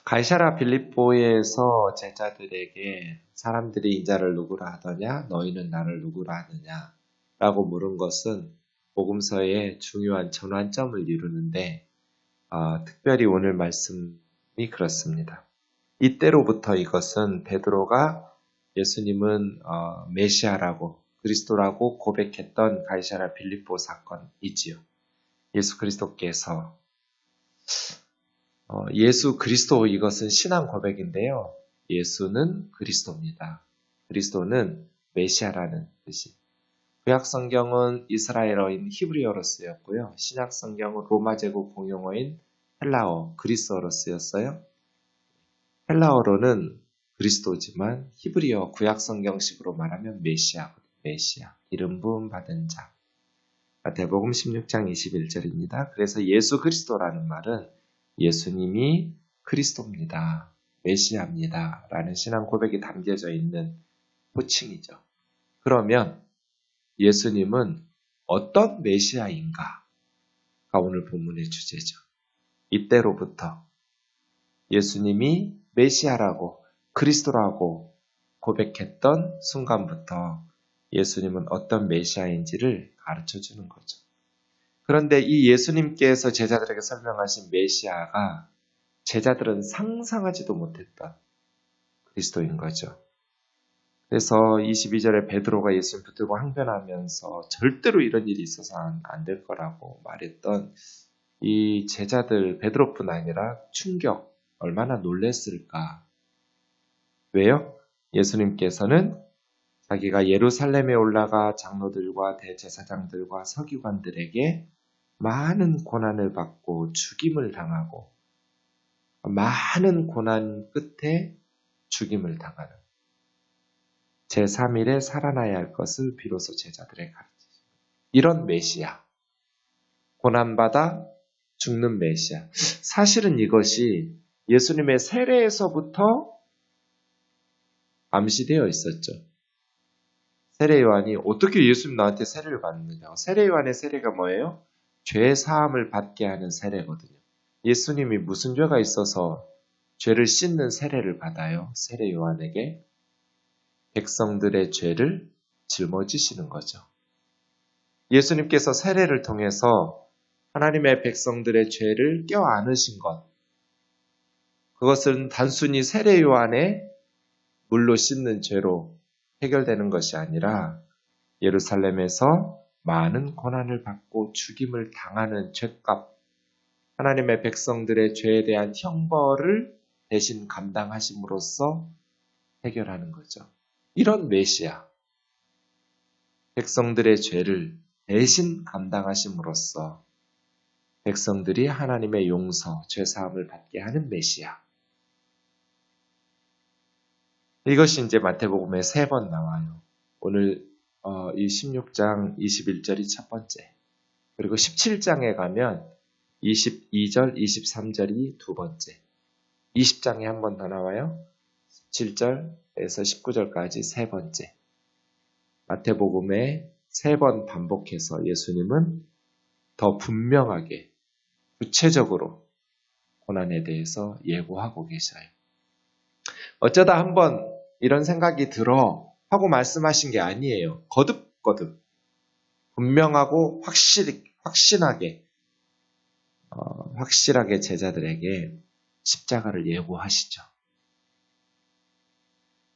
가이사랴 빌립보에서 제자들에게 사람들이 인자를 누구라 하더냐 너희는 나를 누구라 하느냐 라고 물은 것은 복음서의 중요한 전환점을 이루는데 특별히 오늘 말씀이 그렇습니다. 이때로부터 이것은 베드로가 예수님은 메시아라고 그리스도라고 고백했던 가이사랴 빌립보 사건이지요. 예수 그리스도께서 예수 그리스도 이것은 신앙 고백인데요. 예수는 그리스도입니다. 그리스도는 메시아라는 뜻이. 구약 성경은 이스라엘어인 히브리어로 쓰였고요. 신약 성경은 로마 제국 공용어인 헬라어, 그리스어로 쓰였어요. 헬라어로는 그리스도지만 히브리어 구약 성경식으로 말하면 메시아, 이름 부음 받은 자. 마태복음 16장 21절입니다. 그래서 예수 그리스도라는 말은 예수님이 그리스도입니다. 메시아입니다. 라는 신앙 고백이 담겨져 있는 호칭이죠. 그러면 예수님은 어떤 메시아인가가 오늘 본문의 주제죠. 이때로부터 예수님이 메시아라고 그리스도라고 고백했던 순간부터 예수님은 어떤 메시아인지를 가르쳐 주는 거죠. 그런데 이 예수님께서 제자들에게 설명하신 메시아가 제자들은 상상하지도 못했던 그리스도인 거죠. 그래서 22절에 베드로가 예수님 붙들고 항변하면서 절대로 이런 일이 있어서 안 될 거라고 말했던 이 제자들 베드로뿐 아니라 충격, 얼마나 놀랬을까. 왜요? 예수님께서는 자기가 예루살렘에 올라가 장로들과 대제사장들과 서기관들에게 많은 고난을 받고 죽임을 당하고 많은 고난 끝에 죽임을 당하는 제3일에 살아나야 할 것을 비로소 제자들에게 가르치십니다. 이런 메시아, 고난받아 죽는 메시아. 사실은 이것이 예수님의 세례에서부터 암시되어 있었죠. 세례 요한이 어떻게 예수님 나한테 세례를 받느냐. 세례 요한의 세례가 뭐예요? 죄 사함을 받게 하는 세례거든요. 예수님이 무슨 죄가 있어서 죄를 씻는 세례를 받아요. 세례 요한에게 백성들의 죄를 짊어지시는 거죠. 예수님께서 세례를 통해서 하나님의 백성들의 죄를 껴안으신 것, 그것은 단순히 세례 요한의 물로 씻는 죄로 해결되는 것이 아니라 예루살렘에서 많은 고난을 받고 죽임을 당하는 죄값, 하나님의 백성들의 죄에 대한 형벌을 대신 감당하심으로써 해결하는 거죠. 이런 메시아, 백성들의 죄를 대신 감당하심으로써 백성들이 하나님의 용서, 죄사함을 받게 하는 메시아. 이것이 이제 마태복음에 3번 나와요. 오늘 이 16장 21절이 첫 번째, 그리고 17장에 가면 22절, 23절이 두 번째, 20장에 한 번 더 나와요. 17절에서 19절까지 세 번째. 마태복음에 3번 반복해서 예수님은 더 분명하게, 구체적으로 고난에 대해서 예고하고 계셔요. 어쩌다 한번 이런 생각이 들어 하고 말씀하신 게 아니에요. 거듭거듭 분명하고 확실하게 제자들에게 십자가를 예고하시죠.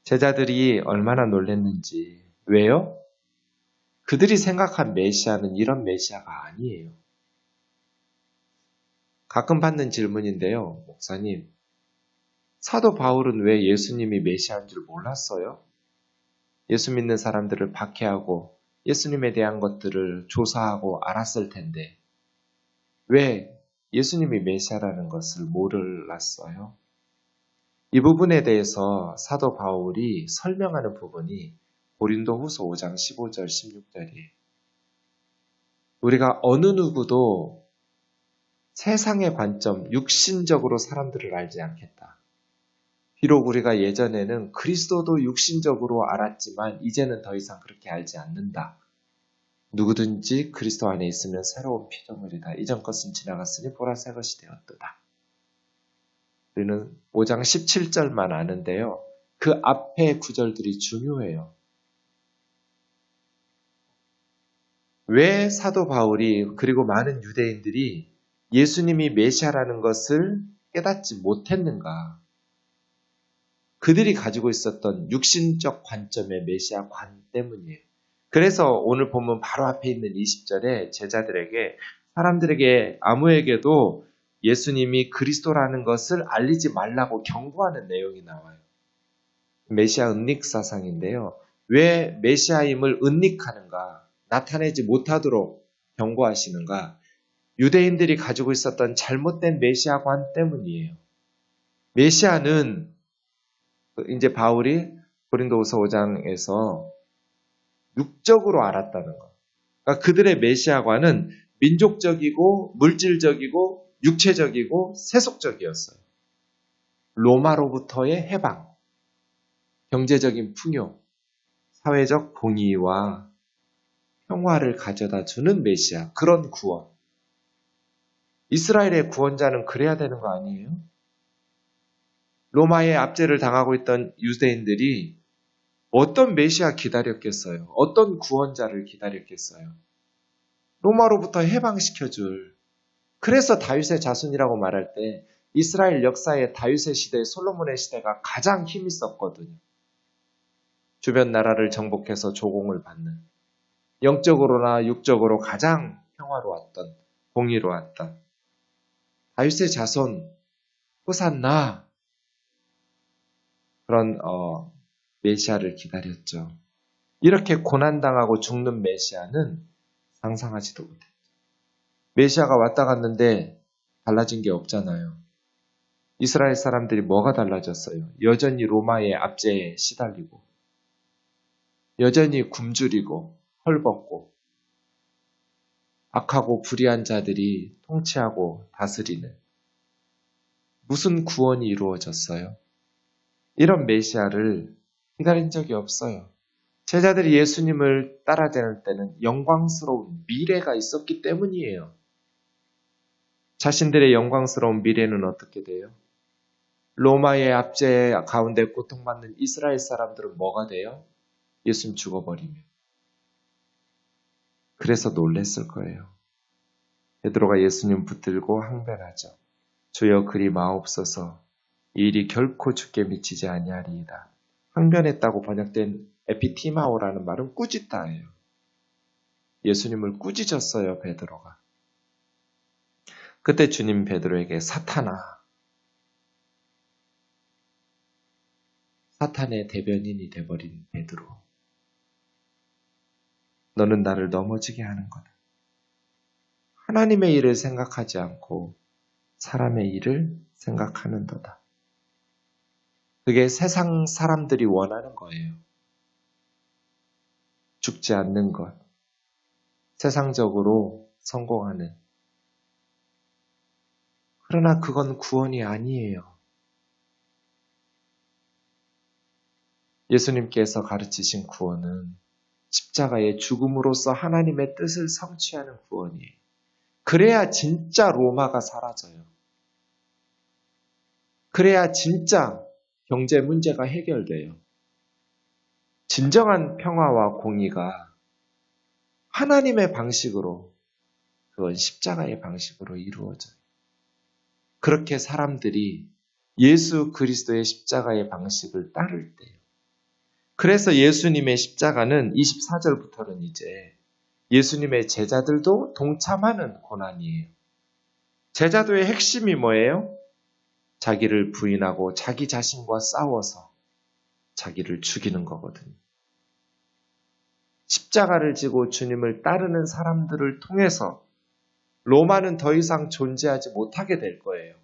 제자들이 얼마나 놀랐는지. 왜요? 그들이 생각한 메시아는 이런 메시아가 아니에요. 가끔 받는 질문인데요. 목사님, 사도 바울은 왜 예수님이 메시아인 줄 몰랐어요? 예수 믿는 사람들을 박해하고 예수님에 대한 것들을 조사하고 알았을 텐데 왜 예수님이 메시아라는 것을 몰랐어요? 이 부분에 대해서 사도 바울이 설명하는 부분이 고린도후서 5장 15절 16절이에요. 우리가 어느 누구도 세상의 관점, 육신적으로 사람들을 알지 않겠다. 비록 우리가 예전에는 그리스도도 육신적으로 알았지만 이제는 더 이상 그렇게 알지 않는다. 누구든지 그리스도 안에 있으면 새로운 피조물이다. 이전 것은 지나갔으니 보라 새 것이 되었도다. 우리는 5장 17절만 아는데요. 그 앞에 구절들이 중요해요. 왜 사도 바울이 그리고 많은 유대인들이 예수님이 메시아라는 것을 깨닫지 못했는가? 그들이 가지고 있었던 육신적 관점의 메시아관 때문이에요. 그래서 오늘 보면 바로 앞에 있는 20절에 제자들에게 사람들에게 아무에게도 예수님이 그리스도라는 것을 알리지 말라고 경고하는 내용이 나와요. 메시아 은닉 사상인데요. 왜 메시아임을 은닉하는가? 나타내지 못하도록 경고하시는가? 유대인들이 가지고 있었던 잘못된 메시아관 때문이에요. 메시아는 이제 바울이 고린도후서 5장에서 육적으로 알았다는 것. 그러니까 그들의 메시아관은 민족적이고 물질적이고 육체적이고 세속적이었어요. 로마로부터의 해방, 경제적인 풍요, 사회적 공의와 평화를 가져다 주는 메시아, 그런 구원. 이스라엘의 구원자는 그래야 되는 거 아니에요? 로마의 압제를 당하고 있던 유대인들이 어떤 메시아 기다렸겠어요? 어떤 구원자를 기다렸겠어요? 로마로부터 해방시켜줄. 그래서 다윗의 자손이라고 말할 때 이스라엘 역사의 다윗의 시대, 솔로몬의 시대가 가장 힘이 있었거든요. 주변 나라를 정복해서 조공을 받는, 영적으로나 육적으로 가장 평화로웠던, 공의로웠던 다윗의 자손 호산나, 그런 메시아를 기다렸죠. 이렇게 고난당하고 죽는 메시아는 상상하지도 못했죠. 메시아가 왔다 갔는데 달라진 게 없잖아요. 이스라엘 사람들이 뭐가 달라졌어요? 여전히 로마의 압제에 시달리고, 여전히 굶주리고 헐벗고, 악하고 불의한 자들이 통치하고 다스리는, 무슨 구원이 이루어졌어요? 이런 메시아를 기다린 적이 없어요. 제자들이 예수님을 따라다닐 때는 영광스러운 미래가 있었기 때문이에요. 자신들의 영광스러운 미래는 어떻게 돼요? 로마의 압제 가운데 고통받는 이스라엘 사람들은 뭐가 돼요? 예수님 죽어버리면. 그래서 놀랬을 거예요. 베드로가 예수님 붙들고 항변하죠. 주여 그리 마옵소서, 이 일이 결코 주께 미치지 아니하리이다. 항변했다고 번역된 에피티마오라는 말은 꾸짖다예요. 예수님을 꾸짖었어요, 베드로가. 그때 주님 베드로에게 사탄아, 사탄의 대변인이 돼버린 베드로, 너는 나를 넘어지게 하는 거다. 하나님의 일을 생각하지 않고 사람의 일을 생각하는도다. 그게 세상 사람들이 원하는 거예요. 죽지 않는 것, 세상적으로 성공하는. 그러나 그건 구원이 아니에요. 예수님께서 가르치신 구원은 십자가의 죽음으로써 하나님의 뜻을 성취하는 구원이에요. 그래야 진짜 로마가 사라져요. 그래야 진짜 경제 문제가 해결돼요. 진정한 평화와 공의가 하나님의 방식으로, 그건 십자가의 방식으로 이루어져요. 그렇게 사람들이 예수 그리스도의 십자가의 방식을 따를 때요. 그래서 예수님의 십자가는 24절부터는 이제 예수님의 제자들도 동참하는 고난이에요. 제자도의 핵심이 뭐예요? 자기를 부인하고 자기 자신과 싸워서 자기를 죽이는 거거든요. 십자가를 지고 주님을 따르는 사람들을 통해서 로마는 더 이상 존재하지 못하게 될 거예요.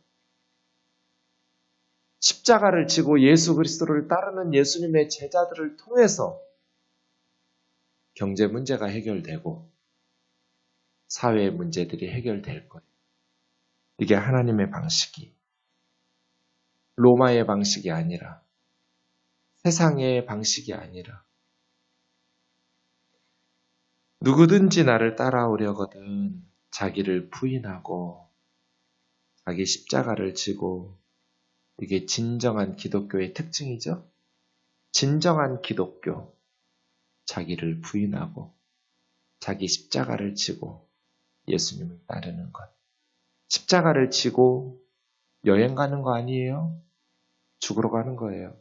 십자가를 지고 예수 그리스도를 따르는 예수님의 제자들을 통해서 경제 문제가 해결되고 사회의 문제들이 해결될 거예요. 이게 하나님의 방식이, 로마의 방식이 아니라, 세상의 방식이 아니라, 누구든지 나를 따라오려거든 자기를 부인하고 자기 십자가를 지고 이게 진정한 기독교의 특징이죠. 진정한 기독교, 자기를 부인하고 자기 십자가를 지고 예수님을 따르는 것. 십자가를 지고 여행 가는 거 아니에요? 죽으러 가는 거예요.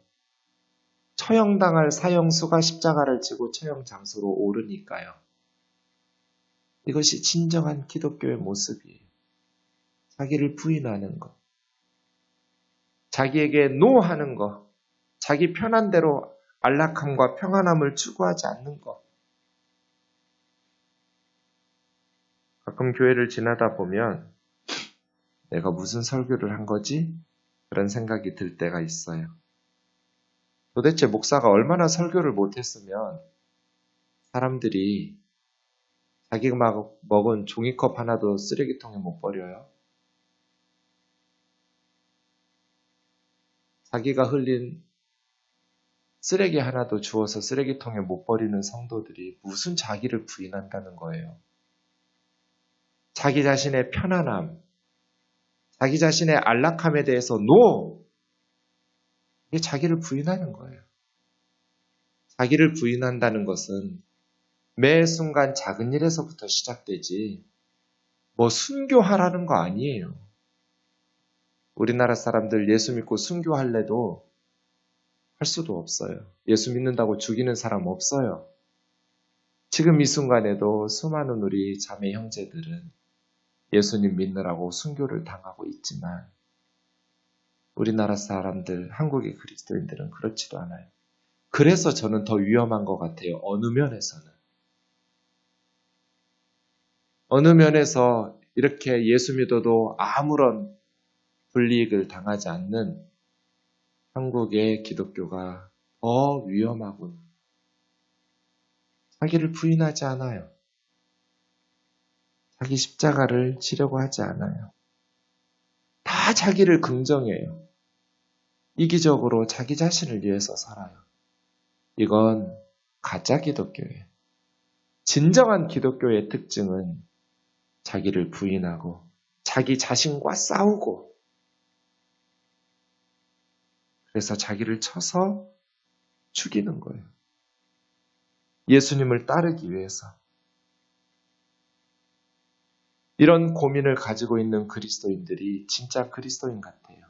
처형당할 사형수가 십자가를 지고 처형 장소로 오르니까요. 이것이 진정한 기독교의 모습이에요. 자기를 부인하는 것. 자기에게 노하는 것. 자기 편한 대로 안락함과 평안함을 추구하지 않는 것. 가끔 교회를 지나다 보면 내가 무슨 설교를 한 거지? 그런 생각이 들 때가 있어요. 도대체 목사가 얼마나 설교를 못했으면 사람들이 자기가 막 먹은 종이컵 하나도 쓰레기통에 못 버려요. 자기가 흘린 쓰레기 하나도 주워서 쓰레기통에 못 버리는 성도들이 무슨 자기를 부인한다는 거예요. 자기 자신의 편안함, 자기 자신의 안락함에 대해서 NO! 이게 자기를 부인하는 거예요. 자기를 부인한다는 것은 매 순간 작은 일에서부터 시작되지 뭐 순교하라는 거 아니에요. 우리나라 사람들 예수 믿고 순교할래도 할 수도 없어요. 예수 믿는다고 죽이는 사람 없어요. 지금 이 순간에도 수많은 우리 자매 형제들은 예수님 믿느라고 순교를 당하고 있지만 우리나라 사람들, 한국의 그리스도인들은 그렇지도 않아요. 그래서 저는 더 위험한 것 같아요. 어느 면에서는. 어느 면에서 이렇게 예수 믿어도 아무런 불이익을 당하지 않는 한국의 기독교가 더 위험하군. 자기를 부인하지 않아요. 자기 십자가를 지려고 하지 않아요. 다 자기를 긍정해요. 이기적으로 자기 자신을 위해서 살아요. 이건 가짜 기독교예요. 진정한 기독교의 특징은 자기를 부인하고 자기 자신과 싸우고 그래서 자기를 쳐서 죽이는 거예요. 예수님을 따르기 위해서. 이런 고민을 가지고 있는 그리스도인들이 진짜 그리스도인 같아요.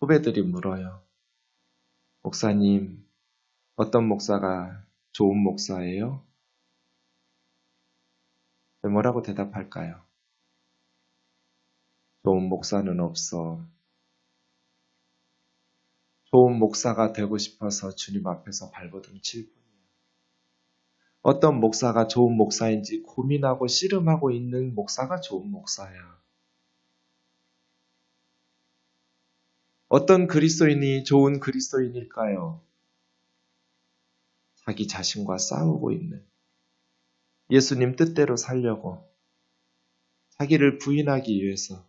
후배들이 물어요. 목사님, 어떤 목사가 좋은 목사예요? 뭐라고 대답할까요? 좋은 목사는 없어. 좋은 목사가 되고 싶어서 주님 앞에서 발버둥 칠 뿐이야. 어떤 목사가 좋은 목사인지 고민하고 씨름하고 있는 목사가 좋은 목사야. 어떤 그리스도인이 좋은 그리스도인일까요? 자기 자신과 싸우고 있는, 예수님 뜻대로 살려고 자기를 부인하기 위해서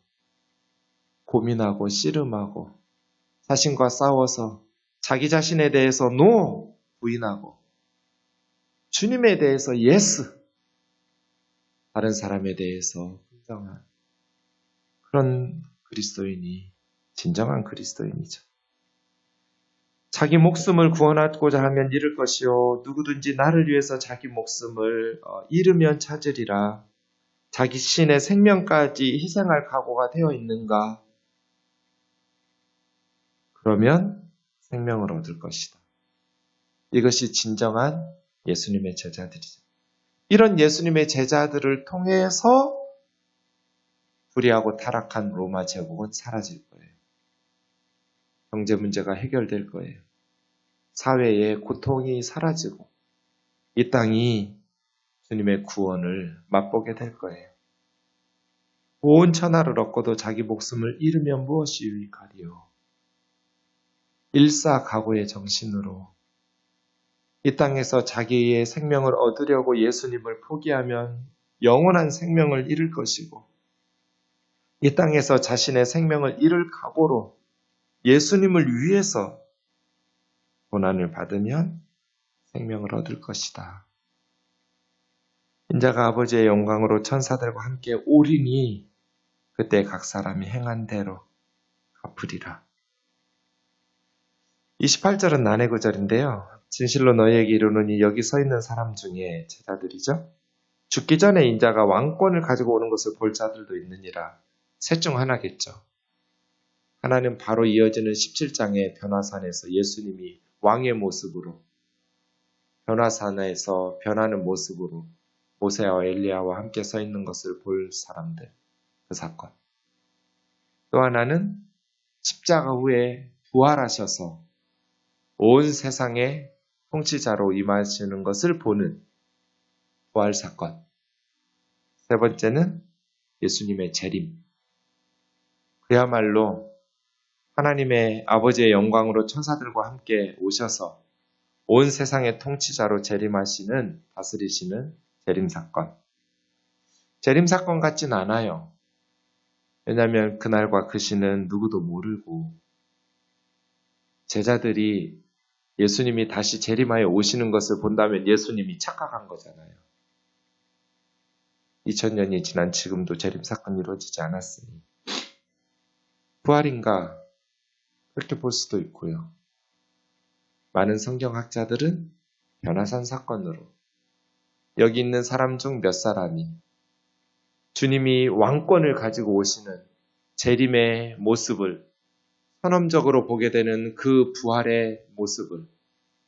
고민하고 씨름하고 자신과 싸워서 자기 자신에 대해서 NO! 부인하고 주님에 대해서 yes! 다른 사람에 대해서 긍정한 그런 그리스도인이 진정한 그리스도인이죠. 자기 목숨을 구원하고자 하면 잃을 것이요 누구든지 나를 위해서 자기 목숨을 잃으면 찾으리라. 자기 신의 생명까지 희생할 각오가 되어 있는가? 그러면 생명을 얻을 것이다. 이것이 진정한 예수님의 제자들이죠. 이런 예수님의 제자들을 통해서 불의하고 타락한 로마 제국은 사라질 거예요. 경제 문제가 해결될 거예요. 사회의 고통이 사라지고 이 땅이 주님의 구원을 맛보게 될 거예요. 온 천하를 얻고도 자기 목숨을 잃으면 무엇이 유익하리요? 일사각오의 정신으로 이 땅에서 자기의 생명을 얻으려고 예수님을 포기하면 영원한 생명을 잃을 것이고 이 땅에서 자신의 생명을 잃을 각오로 예수님을 위해서 고난을 받으면 생명을 얻을 것이다. 인자가 아버지의 영광으로 천사들과 함께 오리니 그때 각 사람이 행한 대로 갚으리라. 28절은 난해 구절인데요. 진실로 너희에게 이르노니 여기 서 있는 사람 중에 제자들이죠. 죽기 전에 인자가 왕권을 가지고 오는 것을 볼 자들도 있느니라. 셋 중 하나겠죠. 하나는 바로 이어지는 17장의 변화산에서 예수님이 왕의 모습으로 변화산에서 변하는 모습으로 모세와 엘리야와 함께 서 있는 것을 볼 사람들, 그 사건. 또 하나는 십자가 후에 부활하셔서 온 세상의 통치자로 임하시는 것을 보는 부활 사건. 세 번째는 예수님의 재림. 그야말로 하나님의 아버지의 영광으로 천사들과 함께 오셔서 온 세상의 통치자로 재림하시는, 다스리시는 재림 사건. 재림 사건 같진 않아요. 왜냐하면 그날과 그 시는 누구도 모르고 제자들이 예수님이 다시 재림하여 오시는 것을 본다면 예수님이 착각한 거잖아요. 2000년이 지난 지금도 재림 사건이 이루어지지 않았으니 부활인가 그렇게 볼 수도 있고요. 많은 성경학자들은 변화산 사건으로 여기 있는 사람 중 몇 사람이 주님이 왕권을 가지고 오시는 재림의 모습을 선언적으로 보게 되는 그 부활의 모습을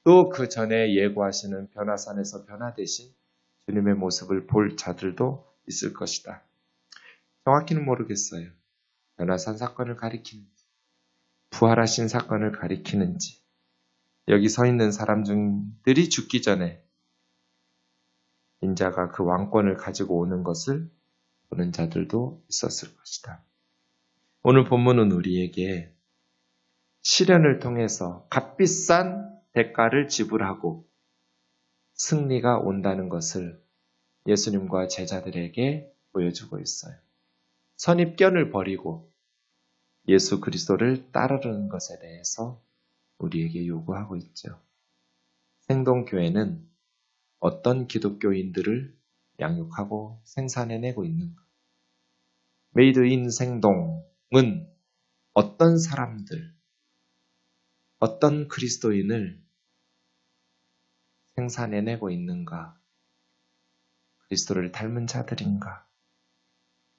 또 그 전에 예고하시는 변화산에서 변화되신 주님의 모습을 볼 자들도 있을 것이다. 정확히는 모르겠어요. 변화산 사건을 가리키는지 부활하신 사건을 가리키는지 여기 서 있는 사람들이 죽기 전에 인자가 그 왕권을 가지고 오는 것을 보는 자들도 있었을 것이다. 오늘 본문은 우리에게 시련을 통해서 값비싼 대가를 지불하고 승리가 온다는 것을 예수님과 제자들에게 보여주고 있어요. 선입견을 버리고 예수 그리스도를 따르는 것에 대해서 우리에게 요구하고 있죠. 생동교회는 어떤 기독교인들을 양육하고 생산해내고 있는가? 메이드 인 생동은 어떤 사람들, 어떤 그리스도인을 생산해내고 있는가? 그리스도를 닮은 자들인가?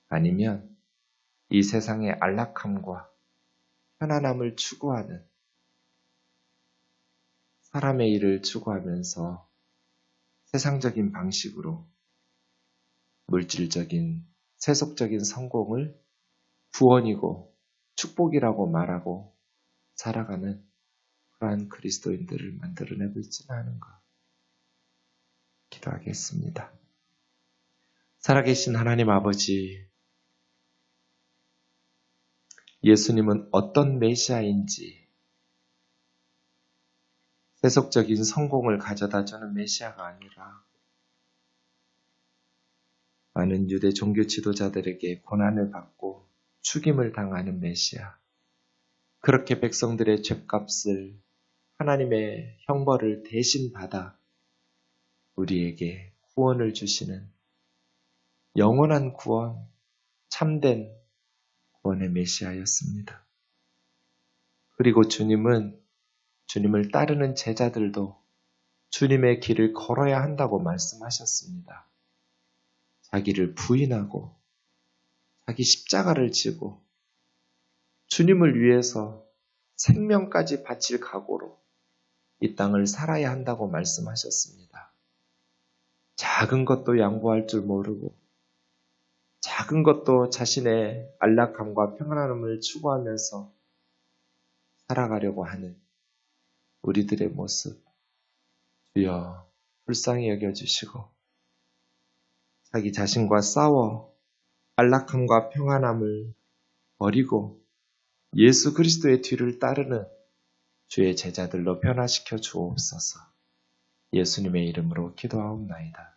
아니면 이 세상의 안락함과 편안함을 추구하는 사람의 일을 추구하면서 세상적인 방식으로 물질적인 세속적인 성공을 구원이고 축복이라고 말하고 살아가는 그러한 그리스도인들을 만들어내고 있지는 않은가? 기도하겠습니다. 살아계신 하나님 아버지, 예수님은 어떤 메시아인지 세속적인 성공을 가져다주는 메시아가 아니라 많은 유대 종교 지도자들에게 고난을 받고 죽임을 당하는 메시아, 그렇게 백성들의 죗값을 하나님의 형벌을 대신 받아 우리에게 구원을 주시는 영원한 구원, 참된 구원의 메시아였습니다. 그리고 주님은 주님을 따르는 제자들도 주님의 길을 걸어야 한다고 말씀하셨습니다. 자기를 부인하고 자기 십자가를 지고 주님을 위해서 생명까지 바칠 각오로 이 땅을 살아야 한다고 말씀하셨습니다. 작은 것도 양보할 줄 모르고 작은 것도 자신의 안락함과 평안함을 추구하면서 살아가려고 하는 우리들의 모습, 주여 불쌍히 여겨주시고 자기 자신과 싸워 안락함과 평안함을 버리고 예수 그리스도의 뒤를 따르는 주의 제자들로 변화시켜 주옵소서. 예수님의 이름으로 기도하옵나이다.